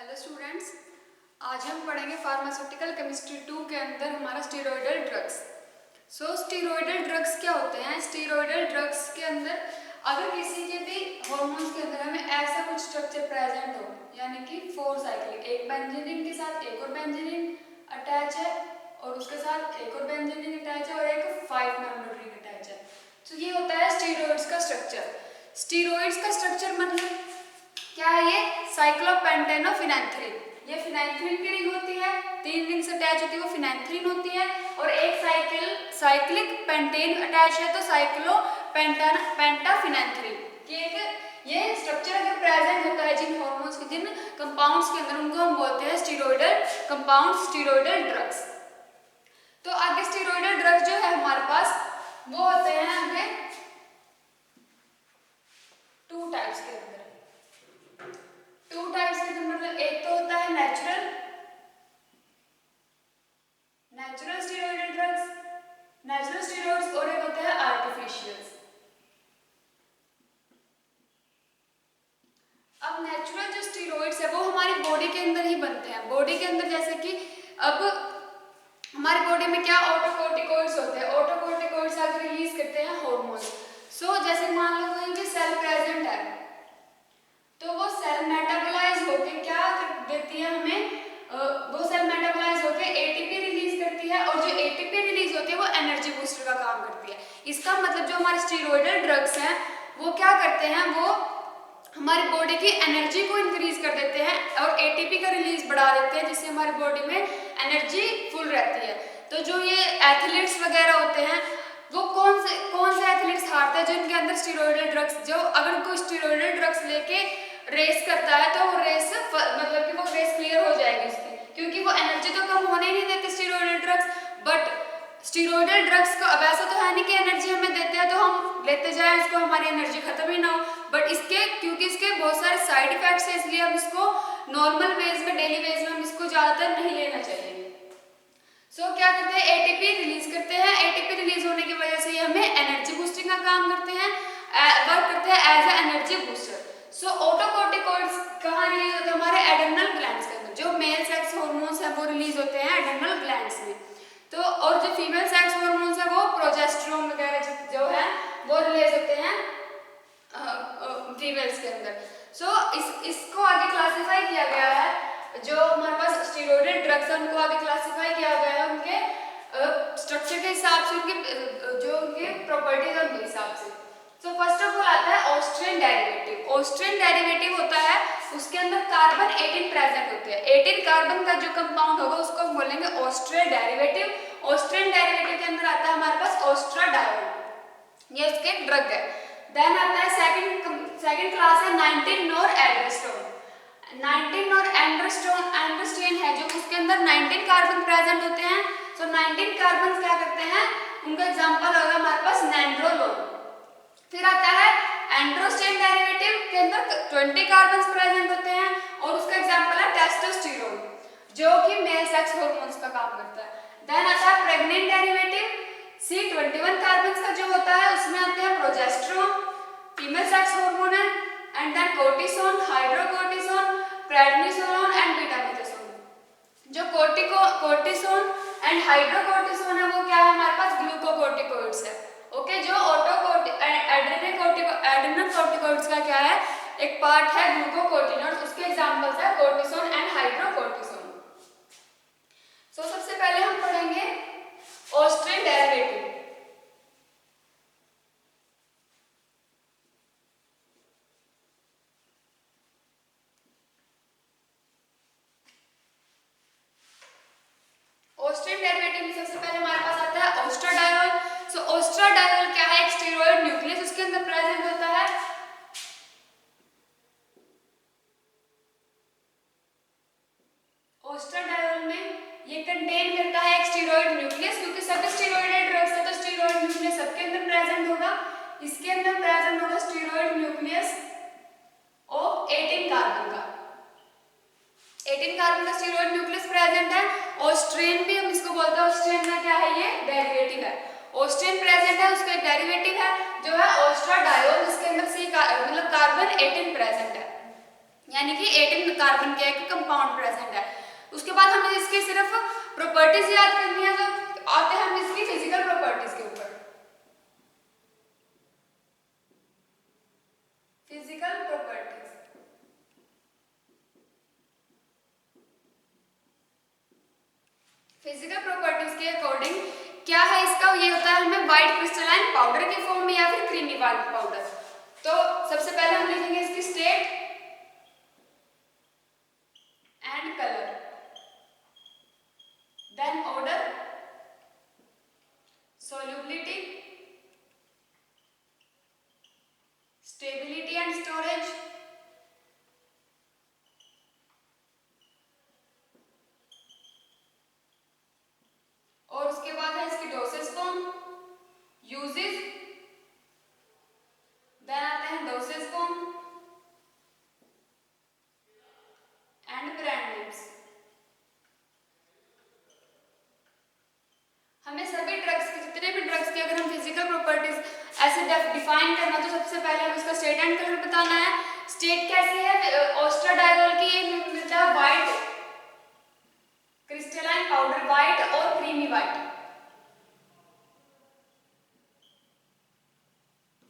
Hello students, आज हम पढ़ेंगे फार्मास्यूटिकल केमिस्ट्री 2 के अंदर हमारा स्टेरॉयडल ड्रग्स। स्टेरॉयडल ड्रग्स क्या होते हैं? स्टेरॉयडल ड्रग्स के अंदर अगर किसी के भी हार्मोन्स के अंदर हमें ऐसा कुछ स्ट्रक्चर प्रेजेंट हो, यानी कि 4 साइक्लिक, एक बेंजीनिन के साथ एक और बेंजीनिन अटैच है और उसके साथ एक और बेंजीनिन अटैच है और एक 5 मेंबर रिंग अटैच है, तो ये होता है स्टेरॉइड्स का स्ट्रक्चर। स्टेरॉइड्स का स्ट्रक्चर मतलब क्या है? ये साइक्लोपेंटेनोफिनेंथ्रीन, ये फिनेंथ्रीन की रिंग होती है, 3 रिंग्स अटैच होती है, वो फिनेंथ्रीन होती है और एक साइक्लिक पेंटेन अटैच है तो पेंटाफिनेंथ्रीन। ये स्ट्रक्चर अगर प्रेजेंट होता है जिन हार्मोन्स के, जिन कंपाउंड्स के अंदर, उनको हम बोलते हैं स्टेरॉयडल कंपाउंड, स्टेरॉयडल ड्रग्स। तो आगे स्टेरॉयडल ड्रग्स जो है हमारे पास वो होते हैं आगे 2 टाइप्स के अंदर। 2 टाइप्स के अंदर मतलब एक तो होता है natural steroidal drugs, natural steroids, और एक होता है आर्टिफिशियल्स। अब नेचुरल जो स्टेरॉइड्स है वो हमारी बॉडी के अंदर ही बनते हैं। बॉडी के अंदर जैसे कि अब हमारी बॉडी में क्या ऑटोकॉर्टिकॉइड्स होते हैं, ऑटोकॉर्टिकॉइड्स आकर रिलीज करते हैं हार्मोन्स। जैसे मान लो कोई भी सेल प्रेजेंट है तो वो सेल मेटाबोलाइज होके क्या देती है हमें, वो सेल मेटाबोलाइज होके एटीपी रिलीज करती है और जो एटीपी रिलीज होती है वो एनर्जी बूस्टर का काम करती है। इसका मतलब जो हमारे स्टेरॉयडल ड्रग्स हैं वो क्या करते हैं, वो हमारी बॉडी की एनर्जी को इंक्रीज कर देते हैं और एटीपी का रिलीज बढ़ा देते हैं, जिससे हमारी बॉडी में एनर्जी फुल रहती है। तो जो ये एथलीट्स वगैरह होते हैं वो कौन से एथलीट्स हारते हैं जिनके अंदर स्टेरॉयडल ड्रग्स, जो अगर कोई स्टेरॉयडल ड्रग्स लेके रेस करता है तो वो रेस मतलब कि वो रेस क्लियर हो जाएगी उसकी, क्योंकि वो एनर्जी तो कम होने ही नहीं देते steroidal drugs. But steroidal drugs को अब ऐसा तो है नहीं कि एनर्जी हमें देते हैं तो हम लेते जाएं, इसको हमारी एनर्जी खत्म ही ना हो, बट इसके क्योंकि इसके बहुत सारे साइड इफेक्ट्स हैं इसलिए हम इसको नॉर्मल वेज में, डेली वेज में हम इसको ज़्यादातर नहीं लेना चाहिए। क्या करते हैं, एटीपी रिलीज करते हैं, एटीपी रिलीज होने की वजह से ये हमें एनर्जी बूस्टिंग का काम करते हैं, वर्क करते हैं एज ए एनर्जी बूस्टर। ऑटोकॉर्टिकॉइड्स कहाँ रिलीज होते हैं? हमारे एड्रेनल ग्लैंड्स के अंदर। जो मेल सेक्स हार्मोन्स हैं वो रिलीज होते हैं एड्रेनल ग्लैंड्स में, तो और जो फीमेल सेक्स हार्मोन्स है वो प्रोजेस्टेरोन वगैरह जो है वो रिलीज होते हैं फीमेल्स के अंदर। इसको आगे क्लासिफाई किया गया है, जो हमारे पास स्टेरॉयडल ड्रग्स है उनको आगे क्लासिफाई किया गया है उनके स्ट्रक्चर के हिसाब से, उनके प्रॉपर्टीज है उनके हिसाब से। फर्स्ट ऑफ ऑल आता है ऑस्ट्रियन डेरिवेटिव। ऑस्ट्रियन डेरिवेटिव होता है, उसके अंदर कार्बन 18 प्रेजेंट होते हैं। 18 कार्बन का जो कंपाउंड होगा उसको हम बोलेंगे ऑस्ट्रियन डेरिवेटिव। ऑस्ट्रियन डेरिवेटिव के अंदर आता है हमारे पास ऑस्ट्राडायोल, ये उसके ड्रग है। देन आता है सेकंड क्लास है 19 नॉर एंड्रोस्टोन। 19 नॉर एंड्रोस्टोन है जो उसके अंदर 19 कार्बन प्रेजेंट होते हैं। 19 कार्बन क्या करते हैं, उनका एग्जांपल होगा हमारे पास नैंड्रोलोन। फिर आता है एंड्रोस्टेन डेरिवेटिव के अंदर 20 कार्बन प्रेजेंट होते हैं और उसका एग्जांपल है टेस्टोस्टेरोन, जो कि मेल सेक्स हार्मोन्स का काम करता है। देन आता है प्रेग्नेंट डेरिवेटिव, C21 कार्बन का जो होता है उसमें आते हैं प्रोजेस्टेरोन, फीमेल सेक्स हार्मोन है, and then cortisone, hydrocortisone, prednisolone and betamethasone. जो कोर्टिसोन एंड हाइड्रोकोर्टिसोन है वो क्या है हमारे पास ग्लूकोकोर्टिकोइड्स है। ओके, जो एड्रेनल कोर्टिकोइड्स का क्या है, एक पार्ट है ग्लूकोकोर्टिकोइड्स, उसके एग्जांपल्स है कोर्टिसोन एंड हाइड्रोकोर्टिसोन। सबसे पहले हम पढ़ेंगे ऑस्ट्रियन डेरिवेटिव। ऑस्ट्रियन डेरिवेटिव में सबसे पहले हमारे पास आता है ऑस्ट्राडायोल। ऑस्ट्राडायोल क्या है, एक स्टेरॉयड न्यूक्लियस उसके अंदर प्रेजेंट होता है। ऑस्ट्राडायोल में ये कंटेन करता है एक स्टेरॉयड न्यूक्लियस, क्योंकि सभी स्टेरॉयडल ड्रग्स है तो स्टेरॉयड न्यूक्लियस सबके अंदर प्रेजेंट होगा। इसके अंदर प्रेजेंट होगा स्टेरॉयड न्यूक्लियस ऑफ 18 कार्बन का, 18 कार्बन का स्टेरॉयड न्यूक्लियस प्रेजेंट है। ऑस्ट्रियन भी हम इसको बोलते हैं, ऑस्ट्रियन में क्या है, ये डेरिवेटिव है। ऑस्ट्रियन प्रेजेंट है, उसका एक डेरिवेटिव है जो है ऑस्ट्राडायोल, जिसके अंदर मतलब कार्बन 18 प्रेजेंट है। यानी कि 18 कार्बन का एक कंपाउंड प्रेजेंट है। उसके बाद हमें इसकी सिर्फ प्रॉपर्टीज याद करनी है, तो आते हैं हम इसकी फिजिकल प्रॉपर्टीज के ऊपर। फिजिकल प्रॉपर्टीज, फिजिकल प्रॉपर्टीज के अकॉर्डिंग क्या है इसका, ये होता है हमें व्हाइट क्रिस्टलाइन पाउडर के फॉर्म में या फिर क्रीमी व्हाइट पाउडर। तो सबसे पहले हम लिखेंगे इसकी state and colour, then order, solubility, stability and storage, और उसके बाद है इसकी डोसेज फॉर्म, यूजेस, देन आते हैं dosage form and brand names. हमें सभी ड्रग्स के, जितने भी ड्रग्स की अगर हम फिजिकल प्रॉपर्टीज ऐसे डिफाइन करना, तो सबसे पहले हमें उसका स्टेट एंड कलर बताना है। स्टेट कैसी है, ऑस्ट्राडायोल की ये मिलता है व्हाइट क्रिस्टलाइन पाउडर, व्हाइट और क्रीमी व्हाइट,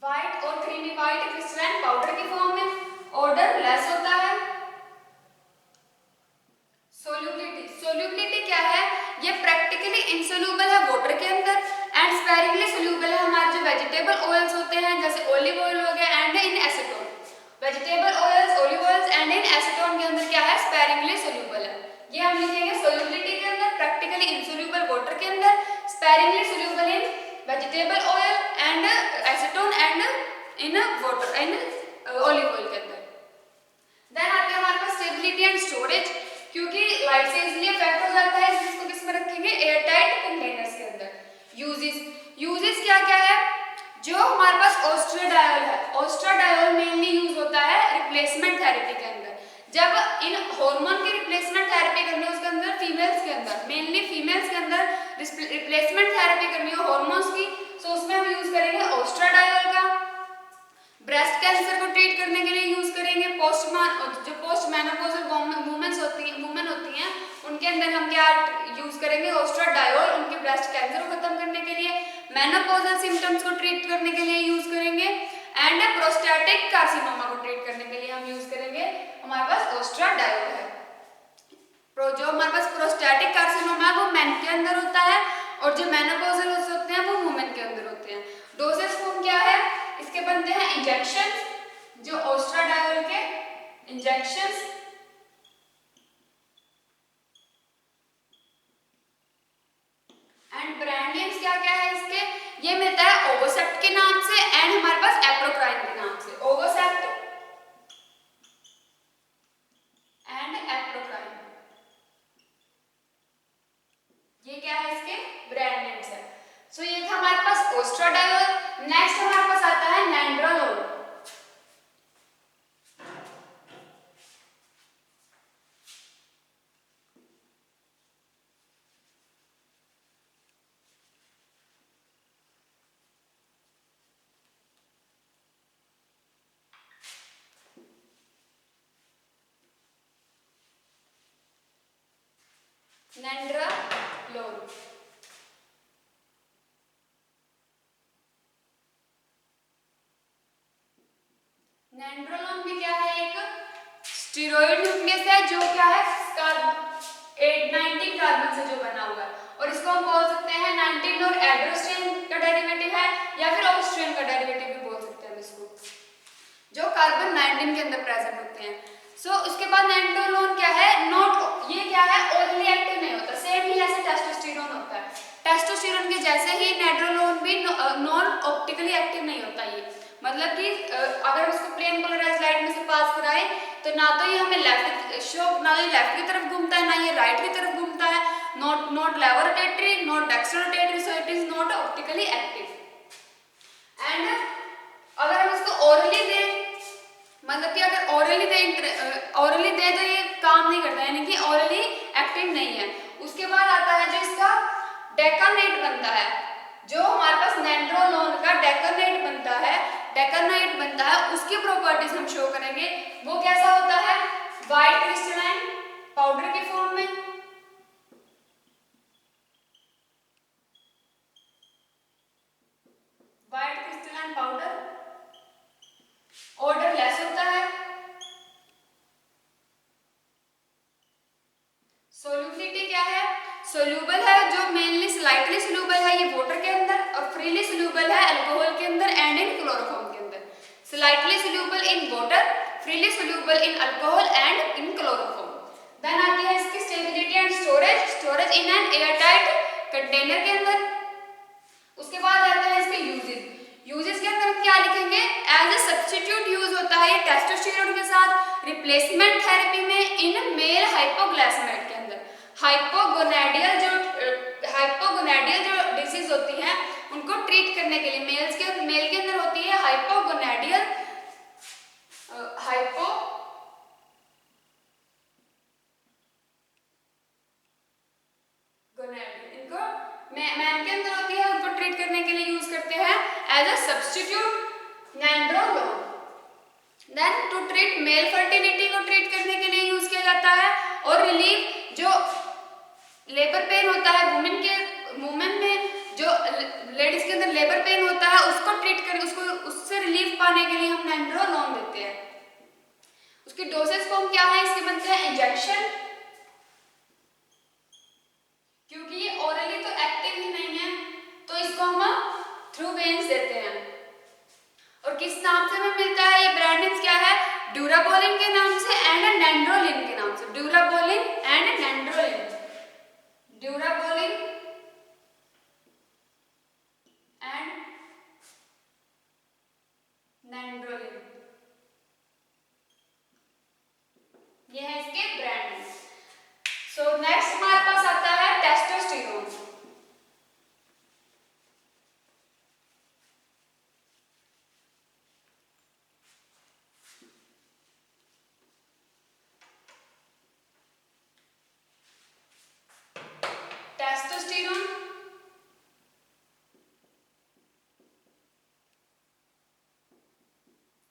व्हाइट और क्रीमी व्हाइट क्रिस्टलाइन पाउडर की फॉर्म में। ऑर्डर लेस होता है। सोल्यूबिलिटी, सोल्यूबिलिटी क्या है, ये प्रैक्टिकली इनसोल्यूबल है वाटर के अंदर एंड स्पेरिंगली सोल्यूबल है हमारे जो वेजिटेबल ऑयल्स होते हैं, जैसे ऑलिव ऑयल हो गया, and in acetone. Vegetable oils, olive oils and in acetone के अंदर क्या है, स्पेरिंगली सोल्यूबल है। ये हम लिखेंगे सोल्यूबिलिटी के अंदर, प्रैक्टिकली इनसोल्यूबल वाटर के अंदर, sparingly soluble in vegetable oil and acetone and in water, in olive oil के अंदर। देन आते हैं हमारे पास स्टेबिलिटी एंड स्टोरेज, क्योंकि लाइट से इजीली इफेक्ट हो जाता है, इसको किस में रखेंगे, एयर टाइट कंटेनर्स के अंदर। यूजेस, यूजेस क्या क्या है, जो हमारे पास ऑस्ट्राडायोल है, ऑस्ट्राडायोल मेनली यूज होता है रिप्लेसमेंट थेरेपी के अंदर। जब इन हार्मोन की रिप्लेसमेंट थेरेपी करनी है उसके अंदर, फीमेल्स के अंदर, मेनली फीमेल्स के अंदर रिप्लेसमेंट थेरेपी करनी है हार्मोन्स की, तो उसमें हम यूज करेंगे ऑस्ट्राडायोल का। ब्रेस्ट कैंसर को ट्रीट करने के लिए यूज करेंगे जो पोस्ट मेनोपॉजल वुमेन होती हैं उनके अंदर हम क्या यूज करेंगे, ऑस्ट्राडायोल, उनके ब्रेस्ट कैंसर को खत्म करने के लिए, मेनोपॉजल सिम्टम्स को ट्रीट करने के लिए यूज करेंगे, एंड प्रोस्टेटिक कार्सिनोमा को ट्रीट करने के लिए हम यूज करेंगे, हमारे पास ऑस्ट्राडायोल है। जो हमारे पास प्रोस्टेटिक कार्सिनोमा है वो मेन के अंदर होता है, और जो मेनोपॉजल होते हैं वो वुमेन के अंदर होते हैं। डोसेज फॉर्म क्या है, इसके बनते हैं इंजेक्शन, जो ऑस्ट्राडायोल के इंजेक्शंस, एंड ब्रांड नेम्स क्या क्या है इसके, ये मिलता है ओवोसेप्ट के नाम से एंड हमारे पास एप्रोक्राइन के नाम से। ओवोसेप्ट एंड एप्रोक्राइन, ये क्या है इसके ब्रांड नेम्स है। सो ये था हमारे पास ऑस्ट्राडायोल। नेक्स्ट हमारे पास आता है नैंड्रोलोल। नैंड्रोलोल, नैंड्रोलोल भी क्या है, एक स्टेरॉइड न्यूक्लियस है जो क्या है 19 कार्बन से जो बना हुआ है, और इसको हम बोल सकते हैं 19 और एड्रोस्ट्रेन का डेरिवेटिव है या फिर ऑक्सट्रेन का डेरिवेटिव भी बोल सकते हैं इसको, जो कार्बन 19 के अंदर प्रेजेंट होते हैं। सो उसके बाद नैंड्रोलोल क्या है, नॉट, ये क्या है ओरली एक्टिव नहीं होता, सेम ही जैसे टेस्टोस्टेरोन होता है, टेस्टोस्टेरोन के जैसे ही नैंड्रोलोल भी नॉन ऑप्टिकली एक्टिव नहीं होता। ये मतलब कि अगर उसको प्लेन पोलराइज लाइट में से पास कराए तो ना तो ये हमें लेफ्ट शो, ना ये लेफ्ट की तरफ घूमता है, ना ये राइट की तरफ घूमता है, not levo rotatory, not dextro rotatory, so it is not optically active. And अगर हम इसको ओरली दें, मतलब कि अगर ओरली दे तो ये काम नहीं करता, यानी कि ओरली एक्टिव नहीं है। उसके बाद आता है जो इसका डेकानेट बनता है, जो हमारे पास नैंड्रोलोल का डेकानेट बनता है डेकार्नाइट बनता है उसकी प्रॉपर्टीज हम शो करेंगे। वो कैसा होता है? व्हाइट क्रिस्टलाइन पाउडर के फॉर्म में, white crystalline powder, order less होता है, सोल्यूबिलिटी क्या है? सोल्यूबल है, जो मेनली स्लाइटली सोल्यूबल है ये वाटर के अंदर, और फ्रीली सोल्यूबल है अल्कोहल के अंदर एंड इन क्लोरोफॉर्म के अंदर। Slightly soluble in water, freely soluble in alcohol and in chloroform. Then आती है इसकी stability and storage, storage in an airtight container के अंदर। उसके बाद आता है इसके यूजेस। यूजेस के अंदर क्या लिखेंगे? एज ए सब्स्टिट्यूट यूज होता है ये टेस्टोस्टेरोन के साथ रिप्लेसमेंट थेरेपी में इन मेल हाइपोग्लाइसेमिया के अंदर। हाइपोगोनाडियल जो डिसीज होती हैं उनको ट्रीट करने के लिए मेल के अंदर होती है हाइपोगोनाडियल इनको मैन के अंदर होती है, उनको ट्रीट करने के लिए यूज करते हैं as a substitute nandrolone. Then to treat male fertility को ट्रीट करने के लिए यूज किया जाता है, और रिलीव जो लेबर पेन होता है वुमेन में जो लेडीज के अंदर लेबर पेन होता है उसको ट्रीट कर उससे रिलीफ पाने के लिए हम नैंड्रोलोन देते हैं। उसकी डोसेज फॉर्म क्या है? इसके बनते हैं इंजेक्शन, क्योंकि ये ओरली तो एक्टिव ही नहीं है तो इसको हम थ्रू वेन्स देते हैं। और किस नाम से हमें मिलता है? ये ब्रांड नेम्स क्या है? ड्यूराबोलिन के नाम से एंड नैंड्रोलिन के नाम से। ड्यूराबोलिन एंड नैंड्रोलिन, ड्यूराबोलिन एंड नैंड्रोलिन, ये है इसके ब्रांड नेम्स। सो नेक्स्ट हमारे पास आता है टेस्टोस्टेरोन।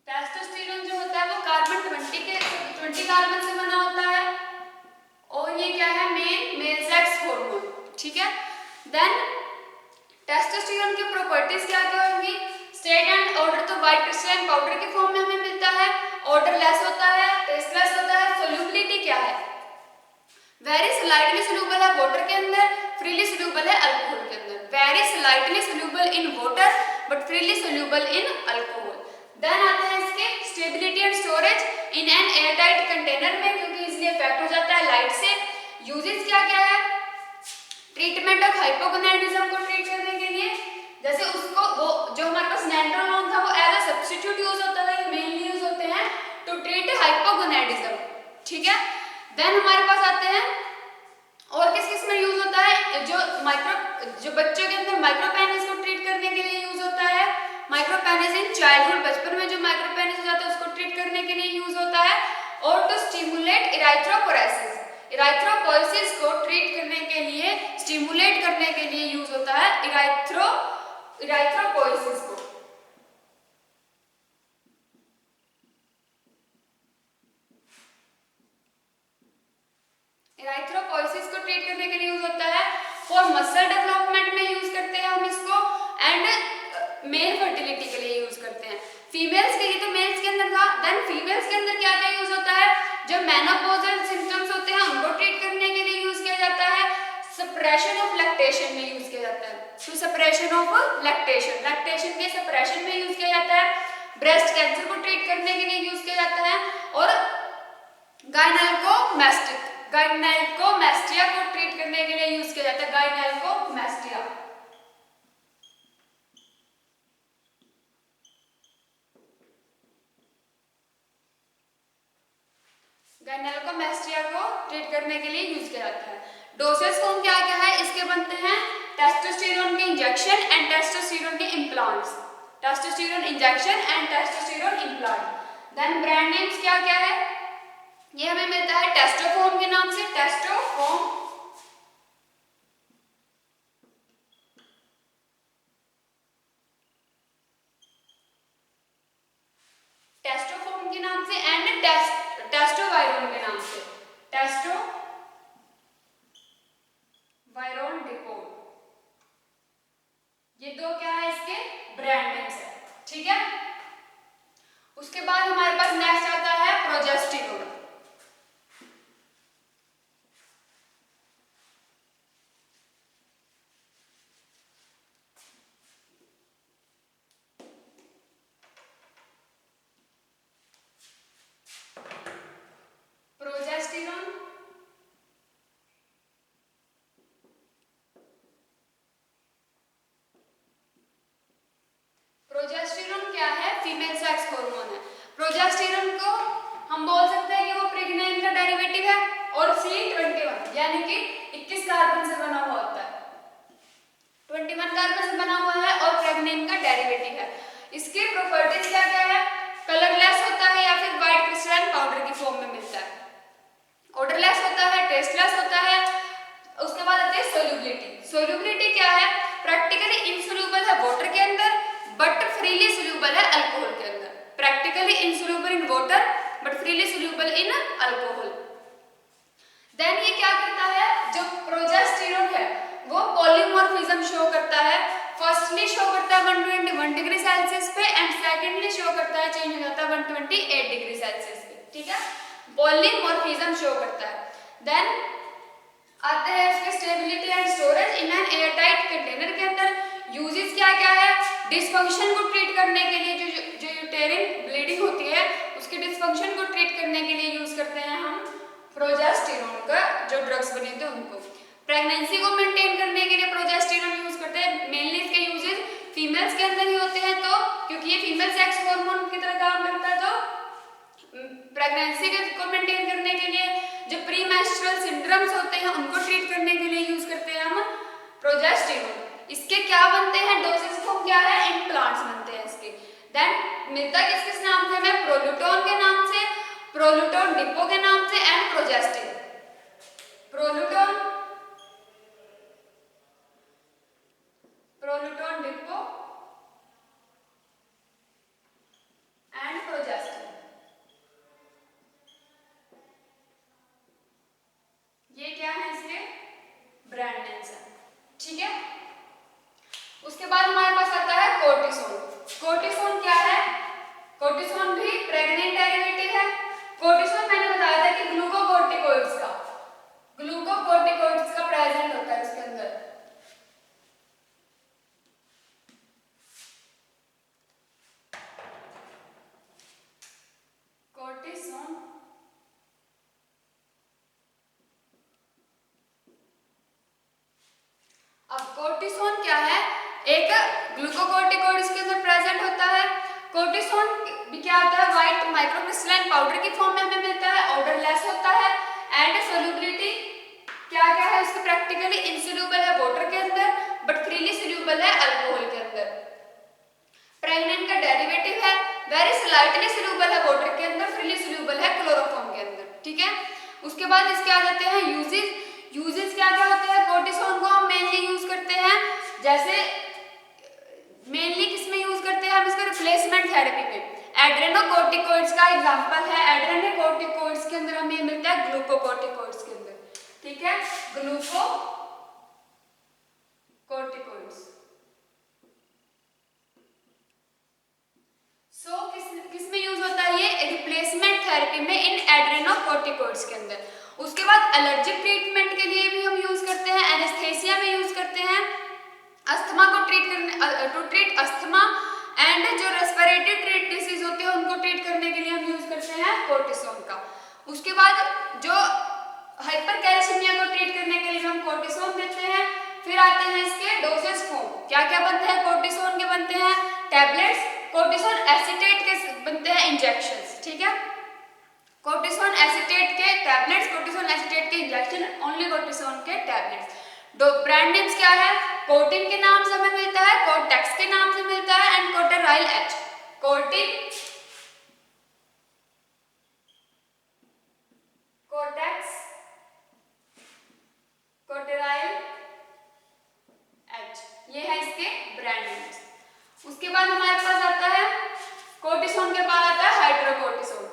टेस्टोस्टेरोन जो होता है वो कार्बन 20 कार्बन से बना होता है, और ये क्या है? मेल सेक्स हार्मोन, ठीक है। देन टेस्टोस्टेरोन की प्रॉपर्टीज क्या क्या होंगी? स्टेट एंड ऑर्डर तो व्हाइट क्रिस्टलाइन पाउडर के फॉर्म में हमें मिलता है, ऑर्डर लेस होता है, टेस्टलेस होता है। सोल्यूबिलिटी क्या है? वेरी स्लाइटली सोल्यूबल है वाटर के अंदर, फ्रीली सोल्यूबल है अल्कोहल के अंदर। Very slightly soluble in water but freely soluble in alcohol. Then आता है इसके stability and storage in an airtight container में, क्योंकि इसलिए इफेक्ट हो जाता है लाइट से। यूजेस क्या क्या है? ट्रीटमेंट ऑफ हाइपोगोनाडिज्म को ट्रीट करने के लिए, जैसे उसको वो जो हमारे पास नैंड्रोलोन था वो एज अ सब्स्टिट्यूट यूज होता था, ये मेनली यूज होते हैं टू ट्रीट हाइपोगोनाडिज्म, ठीक है। देन हमारे पास आते हैं और किस किस में यूज होता है? जो बच्चों के अंदर माइक्रोपेनिस को ट्रीट करने के लिए यूज होता है। माइक्रोपेनिस इन चाइल्डहुड, बचपन में जो माइक्रोपेनिस हो जाता है उसको ट्रीट करने के लिए यूज होता है। और टू स्टिमुलेट इराइथ्रोपोरेसिस, इराइथ्रोपोइसिस को ट्रीट करने के लिए, स्टिमुलेट करने के लिए यूज होता है इराइथ्रोपोइसिस को। इराइथ्रोपोइसिस को ट्रीट करने के लिए यूज होता है। फॉर मसल डेवलपमेंट में यूज करते हैं हम इसको, एंड मेल फर्टिलिटी के लिए यूज करते हैं। फीमेल्स के, ये तो मेल्स के अंदर था। देन फीमेल्स के अंदर क्या क्या यूज होता है? जो मेनोपॉजल सिम्टम्स होते हैं उनको ट्रीट करने के लिए यूज किया जाता है। सप्रेशन ऑफ लैक्टेशन में यूज किया जाता है, to suppression of lactation, lactation के सप्रेशन में यूज किया जाता है। ब्रेस्ट कैंसर को ट्रीट करने के लिए यूज किया जाता है। और गायनेकोमैस्टिया को ट्रीट करने के लिए यूज किया जाता है। गायनेकोमैस्टिया, गायनेकोमैस्टिया को ट्रीट करने के लिए यूज किया जाता है। डोसेज फॉर्म क्या क्या है? इसके बनते हैं टेस्टोस्टेरोन के इंजेक्शन एंड टेस्टोस्टेरोन के implants. Testosterone injection and testosterone implant. Then brand names क्या क्या है? ये हमें मिलता है टेस्टोफॉर्म के नाम से, टेस्टोफॉर्म। टेस्टोवायरोन डिपो, ये दो क्या है इसके ब्रांड नेम्स है, ठीक है। उसके बाद हमारे पास नेक्स्ट आता है प्रोजेस्टेरोन। प्रोजेस्टेरोन प्रोजेस्टेरोन क्या है, फीमेल सेक्स हार्मोन है। प्रोजेस्टेरोन को हम बोल सकते हैं कि वो प्रेग्नेंट का डेरिवेटिव है और C21 यानी कि 21 कार्बन से बना हुआ होता है, 21 कार्बन से बना हुआ है और प्रेग्नेंट का डेरिवेटिव है। इसके प्रॉपर्टीज क्या क्या है, कलरलेस होता है या फिर व्हाइट क्रिस्टलाइन पाउडर की फॉर्म में मिलता है, ऑडरलेस होता है, टेस्टलेस होता है। उसके बाद आती है सोल्यूबिलिटी। सोल्यूबिलिटी क्या है, प्रैक्टिकली इनसोल्यूबल है वाटर के अंदर बट फ्रीली सोल्यूबल है अल्कोहल के अंदर। Practically insoluble in water but freely soluble in alcohol. Then ये क्या करता है, जो प्रोजेस्टेरोन है वो पॉलीमॉर्फिज्म शो करता है। फर्स्टली शो करता है 121 डिग्री सेल्सियस पे एंड सेकेंडली शो करता है, चेंज हो जाता है 128 डिग्री सेल्सियस पे, ठीक है। पॉलीमॉर्फिज्म शो करता है। देन आते हैं इसके stability and storage in an airtight container के अंदर। यूजेस क्या क्या है, डिसफंक्शन को ट्रीट करने के लिए, जो यूटेरिन ब्लीडिंग होती है उसके डिसफंक्शन को ट्रीट करने के लिए यूज करते हैं हम प्रोजेस्टेरोन का, जो ड्रग्स बने थे उनको। प्रेगनेंसी को मेंटेन करने के लिए प्रोजेस्टेरोन यूज करते हैं। मेनली इसके यूजेस फीमेल्स के अंदर ही होते हैं, तो क्योंकि ये फीमेल सेक्स हार्मोन की तरह काम करता है, तो प्रेगनेंसी को मेंटेन करने के लिए, जो प्री मेंस्ट्रुअल सिंड्रोम्स होते हैं उनको ट्रीट करने के लिए यूज करते हैं हम प्रोजेस्टेरोन। इसके क्या बनते हैं, डोसेज फॉर्म क्या है, इम्प्लांट्स बनते हैं इसके। देन मिलता किस नाम से हमें, प्रोलूटोन के नाम से, प्रोलूटोन डिपो के नाम से and progesterone. Proluton depot and progesterone, ये क्या है इसके ब्रांड नेम्स है, ठीक है। उसके बाद हमारे पास आता है कोर्टिसोन। कोर्टिसोन क्या है, कोर्टिसोन भी प्रेग्नेंट डेरिवेटिव है। कोर्टिसोन मैंने बताया था कि ग्लूकोकोर्टिकोइड्स का प्रेजेंट होता है इसके अंदर। कोर्टिसोन अब कोर्टिसोन क्या है, एक ग्लूकोकोर्टिकोइड इसके अंदर प्रेजेंट होता है। कोर्टिसोन भी क्या होता है, व्हाइट माइक्रोक्रिस्टलाइन पाउडर की फॉर्म में हमें मिलता है, ऑर्डरलेस होता है एंड सोल्यूबिलिटी क्या क्या है उसकी, प्रैक्टिकली इनसोल्यूबल है वाटर के अंदर बट फ्रीली सोल्यूबल है अल्कोहल के अंदर। प्रेग्नेंट का डेरिवेटिव है, वेरी स्लाइटली सोल्यूबल है वाटर के अंदर, फ्रीली सोल्यूबल है क्लोरोफॉर्म के अंदर, ठीक है। उसके बाद इसके आ जाते हैं यूजेस क्या क्या होते हैं। कोर्टिसोन को हम मेनली यूज करते हैं, जैसे मेनली किसमें यूज करते हैं हम, इसका रिप्लेसमेंट थेरेपी में। एड्रेनोकोर्टिकोइड्स का एग्जांपल है, एड्रेनोकोर्टिकोइड्स के अंदर हमें मिलता है ग्लूकोकोर्टिकोइड्स के अंदर, ठीक है, ग्लूकोकोर्टिकोइड्स। सो किस में यूज होता है ये, रिप्लेसमेंट थेरेपी में इन एड्रेनोकोर्टिकोइड्स के अंदर। उसके बाद एलर्जिक ट्रीटमेंट के लिए भी हम यूज करते हैं, एनेस्थेसिया में यूज करते हैं, अस्थमा को ट्रीट करने, टू ट्रीट अस्थमा एंड जो रेस्पिरेटरी डिसीज होती है उनको ट्रीट करने के लिए हम यूज करते हैं कोर्टिसोन का। उसके बाद जो हाइपरकैल्सीमिया को ट्रीट करने के लिए हम कोर्टिसोन देते हैं। फिर आते हैं इसके डोसेज फॉर्म, क्या क्या बनते हैं कोर्टिसोन के, बनते हैं टैबलेट्स, कोर्टिसोन एसीटेट के बनते हैं इंजेक्शंस, ठीक है। कोर्टिसोन एसीटेट के टैबलेट्स, कोर्टिसोन एसीटेट के इंजेक्शन, ओनली कोर्टिसोन के टैबलेट्स। दो ब्रांड नेम्स क्या है, कोर्टिन के नाम से हमें मिलता है, कोर्टेक्स के नाम से मिलता है एंड कोर्टेराइल एच। कोर्टिन, कोर्टेक्स, कोर्टेराइल एच, ये है इसके ब्रांड नेम्स। उसके बाद हमारे पास आता है कोर्टिसोन के बाद आता है हाइड्रोकोर्टिसोन।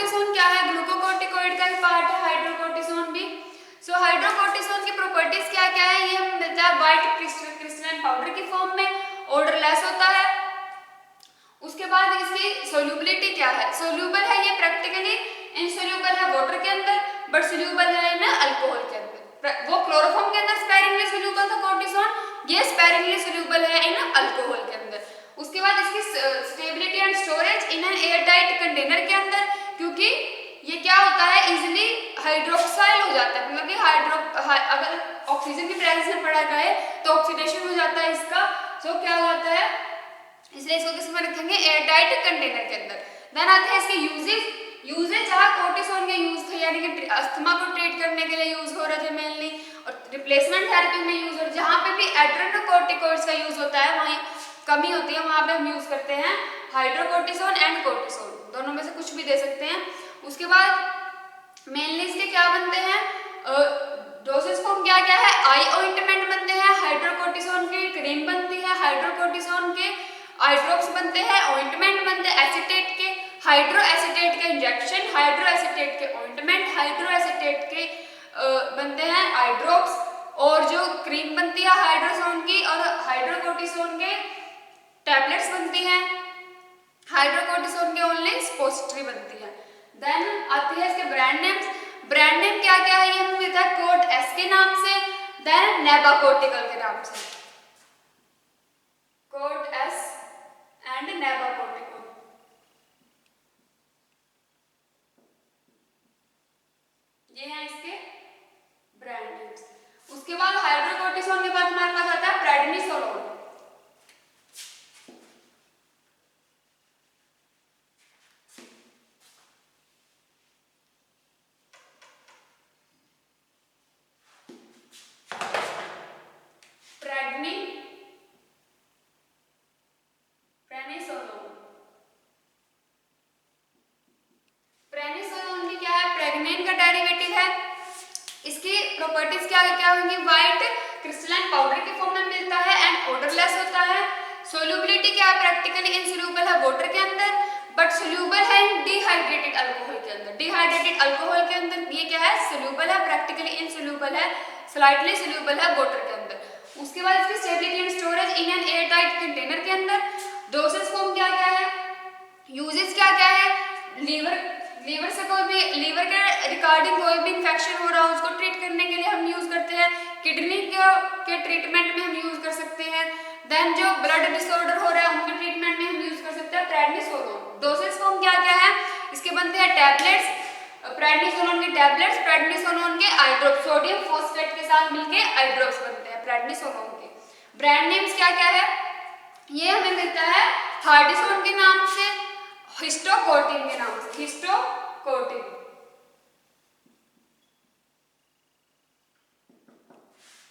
हाइड्रोकोर्टिसोन क्या है? ग्लूकोकोर्टिकोइड का ही पार्ट है हाइड्रोकोर्टिसोन भी। सो हाइड्रोकोर्टिसोन की प्रॉपर्टीज क्या क्या है? ये हमें मिलता है व्हाइट क्रिस्टलाइन पाउडर की फॉर्म में, ऑर्डरलेस होता है। उसके बाद इसकी सोल्यूबिलिटी क्या है? सोल्यूबल है ये प्रैक्टिकली इनसोल्यूबल है वाटर के अंदर, बट सोल्यूबल है इन अल्कोहल के अंदर। वो क्लोरोफॉर्म के अंदर स्पेरिंगली सोल्यूबल था कोर्टिसोन, ये स्पेरिंगली सोल्यूबल है इन अल्कोहल के अंदर। उसके बाद इसकी stability and storage in N air tight container के अंदर, क्योंकि ये क्या होता है इजिली हाइड्रोक्साइल हो जाता है, मतलब कि अगर ऑक्सीजन की प्रेजेंस में पड़ा जाए तो ऑक्सीडेशन हो जाता है इसका, तो क्या हो जाता है, इसलिए इसको किस में रखेंगे? एयर टाइट कंटेनर के अंदर। देन आते हैं इसके यूजेज जहाँ कोर्टिसोन के यूज थे, यानी कि अस्थमा को ट्रीट करने के लिए यूज हो रहे थे मेनली, और रिप्लेसमेंट थेरेपी में यूज हो रहे, जहाँ पे भी एड्रेनोकोर्टिकोइड्स का यूज होता है वहीं कमी होती है, वहां पे हम यूज करते हैं हाइड्रोकोर्टिसोन एंड कोर्टिसोन, दोनों में से कुछ भी दे सकते हैं। उसके बाद मेनली इसके क्या बनते हैं? डोसेज फॉर्म क्या क्या है? आई ऑइंटमेंट बनते हैं, हाइड्रोकोर्टिसोन की क्रीम बनती है, हाइड्रोकोर्टिसोन के आई ड्रॉप्स बनते हैं, ऑइंटमेंट बनते हैं एसीटेट के, हाइड्रो एसीटेट के इंजेक्शन, हाइड्रो एसीटेट के ऑइंटमेंट, हाइड्रो एसीटेट के बनते हैं आई ड्रॉप्स, और जो क्रीम बनती है हाइड्रोसोन की और हाइड्रोकोर्टिसोन के टैबलेट्स बनती हैं, हाइड्रोकोर्टिसोन के ओनली सपोजिटरी बनती है। देन आती है इसके ब्रांड नेम्स। ब्रांड नेम क्या क्या है? ये हमें मिलता है कोट एस के नाम से, देन नेबाकोर्टिकल के नाम से, कोट एस एंड नेबाकोर्टिकल, ये हैं इसके ब्रांड नेम्स। उसके बाद हाइड्रोकोर्टिसोन के बाद हमारे पास आता है प्रेडनिसोलोन। प्रेनिसोलोन भी क्या है? प्रेग्नेन का डेरिवेटिव है। इसकी प्रॉपर्टीज क्या क्या होंगी? व्हाइट क्रिस्टलाइन पाउडर की फॉर्म में मिलता है एंड ऑर्डरलेस होता है। सोल्यूबिलिटी क्या है? प्रैक्टिकली इनसोल्यूबल है वाटर के अंदर, बट सोल्यूबल है इन डिहाइड्रेटेड अल्कोहल के अंदर। डिहाइड्रेटेड अल्कोहल के अंदर ये क्या है? सोल्यूबल है, प्रैक्टिकली इनसोल्यूबल है, स्लाइटली सोल्यूबल है वाटर के अंदर। उसके बाद इसकी stability and storage in N air tight container के अंदर। डोसेज फॉर्म क्या क्या है? यूजेस क्या क्या है? लीवर से कोई भी लीवर के रिगार्डिंग कोई भी इंफेक्शन हो रहा हो उसको ट्रीट करने के लिए हम यूज करते हैं। किडनी के ट्रीटमेंट में हम यूज कर सकते हैं। देन जो ब्लड डिसऑर्डर हो रहा है उनके ट्रीटमेंट में हम यूज कर सकते हैं प्रेडनिसोलोन। डोसेज फॉर्म क्या क्या है? इसके बनते हैं टैबलेट्स, प्रेडनिसोलोन के टैबलेट्स, प्रेडनिसोलोन के आई ड्रॉप्स, सोडियम फॉस्फेट के साथ मिलके आई ड्रॉप्स बनते हैं प्रेडनिसोलोन के। ब्रांड नेम्स क्या क्या है? ये हमें मिलता है हार्डिसोन के नाम से, हिस्टोकोर्टिन के नाम से, हिस्टोकोर्टिन।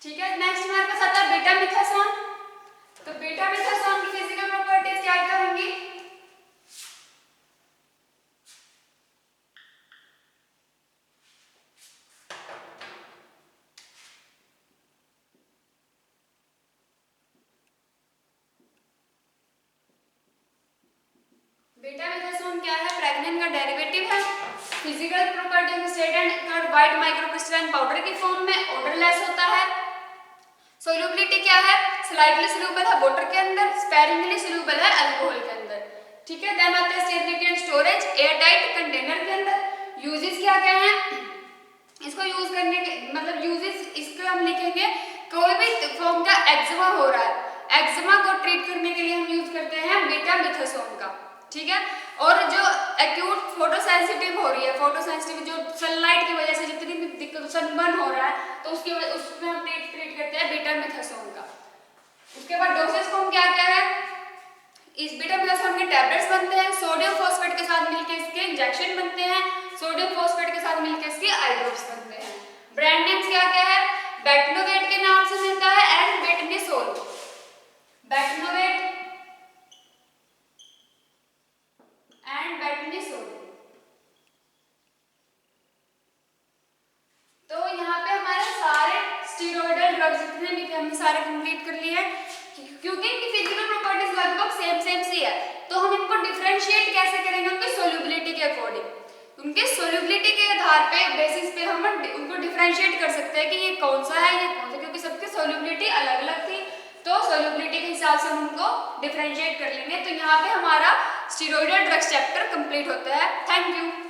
ठीक है, नेक्स्ट हमारे पास आता है बीटा मिथासोन। तो बीटा मिथासोन की फिजिकल प्रॉपर्टीज क्या क्या होंगी? बीटा मिथासोन क्या है? प्रेग्नेन का डेरिवेटिव है। Physical property state and white microcrystalline powder की फॉर्म में, ऑर्डरलेस होता है। सोल्यूबिलिटी क्या है? स्लाइटली सोल्यूबल है वाटर के अंदर, स्पेरिंगली सोल्यूबल है अल्कोहल के अंदर। ठीक है, देन आता है stability and storage air tight container के अंदर। यूजेस क्या क्या हैं इसको यूज करने के? मतलब यूजेस इसको हम लिखेंगे, कोई भी फॉर्म का एक्जिमा हो रहा है, एक्जिमा को ट्रीट करने के लिए हम यूज करते हैं बीटा मिथासोन का। ठीक है, और जो एक्यूट फोटोसेंसिटिव हो रही है, फोटोसेंसिटिव जो सनलाइट की वजह से जितनी भी दिक्कत, सनबर्न हो रहा है, तो उसमें हम ट्रीट करते हैं बीटा मिथासोन का। उसके बाद डोसेज फॉर्म क्या क्या है? इस बीटा मिथासोन के टैबलेट्स बनते हैं, सोडियम फॉस्फेट के साथ मिलकर इसके इंजेक्शन बनते हैं, सोडियम फॉस्फेट के साथ मिलकर इसके आई ड्रॉप्स बनते हैं। ब्रांड नेम्स क्या क्या है? बेटनोवेट के नाम से मिलता है and Betnesol. Betnovate and Betnesol. तो यहाँ पे हमारे सारे स्टेरॉइडल ड्रग्स जितने भी थे हमने सारे कंप्लीट कर लिए हैं। क्योंकि इनकी फिजिकल प्रॉपर्टीज लगभग सेम सी है, तो हम इनको डिफरेंशिएट कैसे करेंगे? उनकी सोल्यूबिलिटी के अकॉर्डिंग। उनके सोल्यूबिलिटी के आधार पे बेसिस पे हम उनको डिफरेंशिएट कर सकते हैं कि ये कौन सा है, ये कौन सा, क्योंकि सबकी सोल्यूबिलिटी अलग अलग थी, तो सोल्यूबिलिटी के हिसाब से हम उनको डिफरेंशिएट कर लेंगे। तो यहाँ पे हमारा स्टेरॉयडल ड्रग्स चैप्टर कंप्लीट होता है। Thank you.